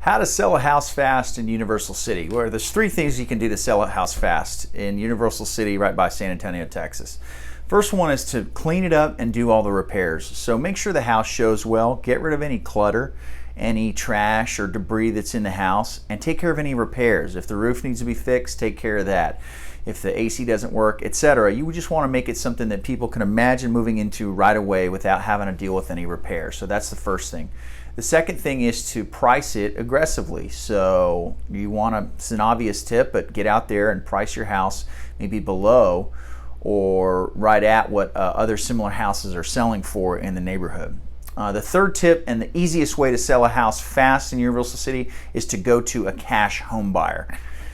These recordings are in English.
How to sell a house fast in Universal City. Well, there's three things you can do to sell a house fast in Universal City right by San Antonio, Texas. First one is to clean it up and do all the repairs. So make sure the house shows well, get rid of any clutter, any trash or debris that's in the house, and take care of any repairs. If the roof needs to be fixed, take care of that. If the AC doesn't work, etc. You just want to make it something that people can imagine moving into right away without having to deal with any repairs. So that's the first thing. The second thing is to price it aggressively. So you want to, it's an obvious tip, but get out there and price your house maybe below or right at what other similar houses are selling for in the neighborhood. The third tip and the easiest way to sell a house fast in Universal City is to go to a cash home buyer.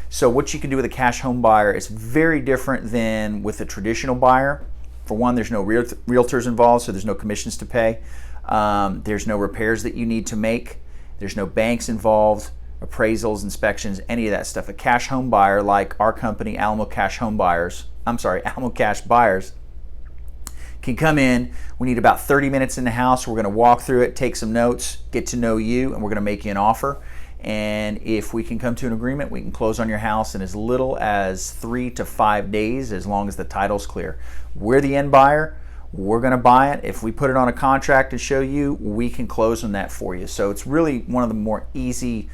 So what you can do with a cash home buyer is very different than with a traditional buyer. For one, there's no realtors involved, so there's no commissions to pay. There's no repairs that you need to make. There's no banks involved, appraisals, inspections, any of that stuff. A cash home buyer like our company, Alamo Cash Buyers, can come in. We need about 30 minutes in the house. We're going to walk through it, take some notes, get to know you, and we're going to make you an offer. And if we can come to an agreement, we can close on your house in as little as 3 to 5 days, as long as the title's clear. We're the end buyer. We're going to buy it. If we put it on a contract and show you, we can close on that for you. So it's really one of the more easy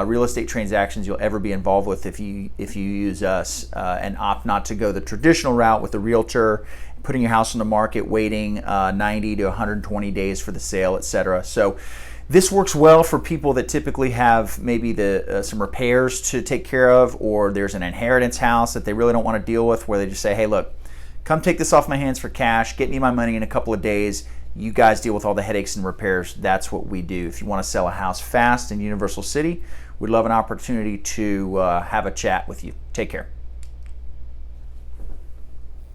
real estate transactions you'll ever be involved with if you use us and opt not to go the traditional route with the realtor, putting your house on the market, waiting 90 to 120 days for the sale, etc. So this works well for people that typically have maybe some repairs to take care of, or there's an inheritance house that they really don't want to deal with, where they just say, hey, look, come take this off my hands for cash, get me my money in a couple of days. You guys deal with all the headaches and repairs. That's what we do. If you want to sell a house fast in Universal City, we'd love an opportunity to have a chat with you. Take care.